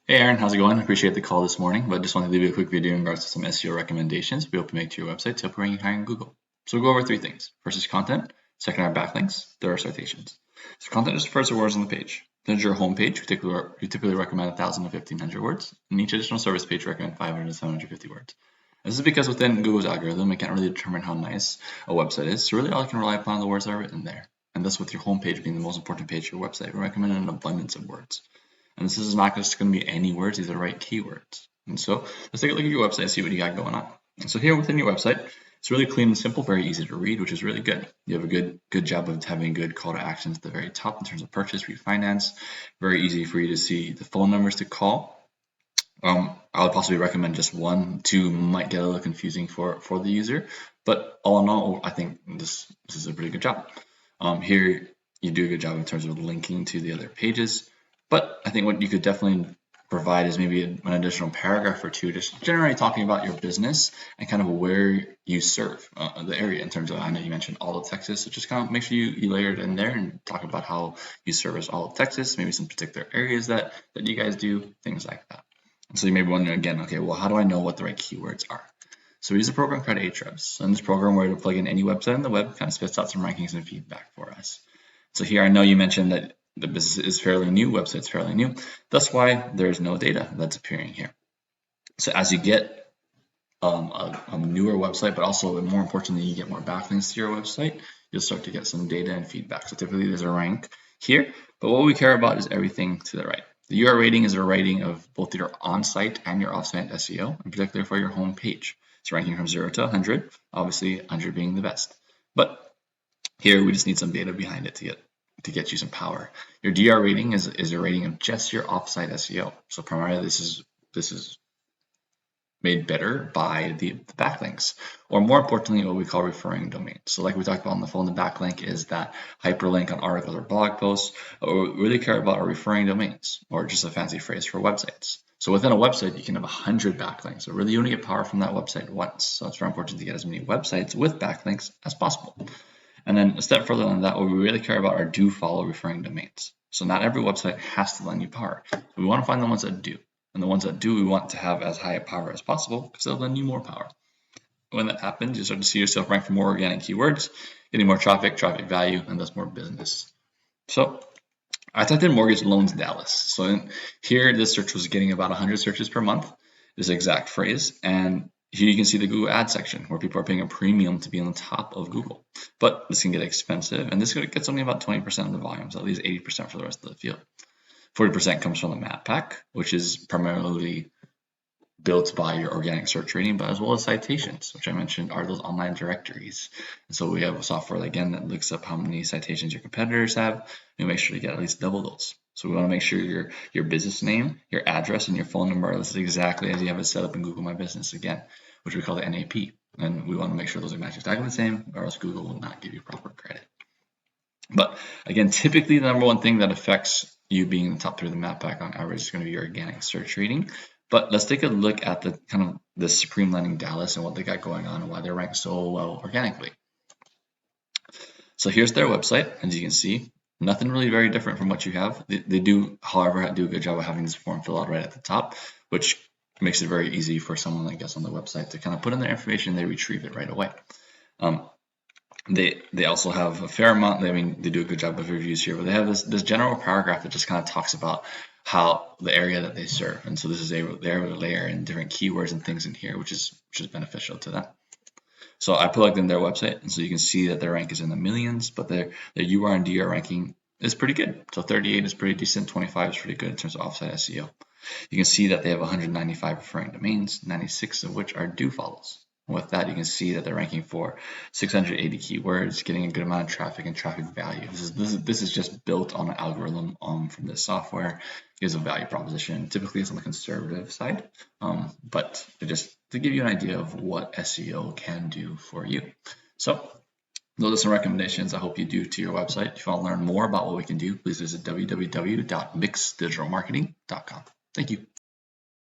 Hey Aaron, how's it going? Appreciate the call this morning, but just wanted to leave you a quick video in regards to some SEO recommendations we'll be able to make to your website to help rank you higher in Google. So we'll go over three things. First is content, second are backlinks, third are citations. So content just refers to words on the page. Then your home page, we typically recommend 1,000 to 1,500 words, and each additional service page recommend 500 to 750 words. This is because within Google's algorithm, it can't really determine how nice a website is, so really all you can rely upon are the words that are written there. And thus with your home page being the most important page of your website, we recommend an abundance of words. And this is not just going to be any words, these are the right keywords. And so let's take a look at your website and see what you got going on. And so here within your website, it's really clean and simple, very easy to read, which is really good. You have a good job of having good call to actions at the very top in terms of purchase, refinance. Very easy for you to see the phone numbers to call. I would possibly recommend just one, two might get a little confusing for the user, but all in all, I think this is a pretty good job. Here you do a good job in terms of linking to the other pages. But I think what you could definitely provide is maybe an additional paragraph or two, just generally talking about your business and kind of where you serve the area in terms of, I know you mentioned all of Texas, so just kind of make sure you layer it in there and talk about how you service all of Texas, maybe some particular areas that you guys do, things like that. And so you may be wondering again, okay, well, how do I know what the right keywords are? So we use a program called Ahrefs. So in this program, we're able to plug in any website on the web, kind of spits out some rankings and feedback for us. So here I know you mentioned that the business is fairly new, website's fairly new. That's why there's no data that's appearing here. So as you get a newer website, but also more importantly, you get more backlinks to your website, you'll start to get some data and feedback. So typically there's a rank here, but what we care about is everything to the right. The UR rating is a rating of both your on-site and your off-site SEO, in particular for your home page. It's ranking from 0 to 100, obviously 100 being the best. But here we just need some data behind it to get you some power. Your DR rating is a rating of just your offsite SEO. So primarily this is made better by the backlinks, or more importantly, what we call referring domains. So like we talked about on the phone, the backlink is that hyperlink on articles or blog posts. What we really care about are referring domains, or just a fancy phrase for websites. So within a website, you can have 100 backlinks. So really you only get power from that website once. So it's very important to get as many websites with backlinks as possible. And then a step further than that, what we really care about are do follow referring domains. So not every website has to lend you power. We want to find the ones that do. And the ones that do, we want to have as high a power as possible because they'll lend you more power. When that happens, you start to see yourself rank for more organic keywords, getting more traffic value, and thus more business. So I typed in mortgage loans Dallas. So here, this search was getting about 100 searches per month, this exact phrase. And here you can see the Google Ads section where people are paying a premium to be on the top of Google. But this can get expensive, and this gets only about 20% of the volume, so at least 80% for the rest of the field. 40% comes from the map pack, which is primarily built by your organic search rating, but as well as citations, which I mentioned are those online directories. And so we have a software again that looks up how many citations your competitors have, and make sure to get at least double those. So we want to make sure your business name, your address, and your phone number are listed exactly as you have it set up in Google My Business again, which we call the NAP. And we want to make sure those are matched exactly the same, or else Google will not give you proper credit. But again, typically the number one thing that affects you being in the top 3 of the map pack on average is going to be your organic search rating. But let's take a look at the kind of the Supreme Lending Dallas and what they got going on and why they're ranked so well organically. So here's their website, as you can see. Nothing really very different from what you have. They do, however, do a good job of having this form fill out right at the top, which makes it very easy for someone, I guess, on the website to kind of put in their information and they retrieve it right away. They also have a fair amount. I mean, they do a good job of reviews here, but they have this general paragraph that just kind of talks about how the area that they serve, and so this is they're able to layer in different keywords and things in here, which is beneficial to them. So I plugged in their website, and so you can see that their rank is in the millions, but their UR and DR ranking is pretty good. So 38 is pretty decent, 25 is pretty good in terms of offsite SEO. You can see that they have 195 referring domains, 96 of which are do follows. With that, you can see that they're ranking for 680 keywords, getting a good amount of traffic and traffic value. This is just built on an algorithm from this software. It gives a value proposition. Typically, it's on the conservative side, but just to give you an idea of what SEO can do for you. So those are some recommendations I hope you do to your website. If you want to learn more about what we can do, please visit www.mixdigitalmarketing.com. Thank you.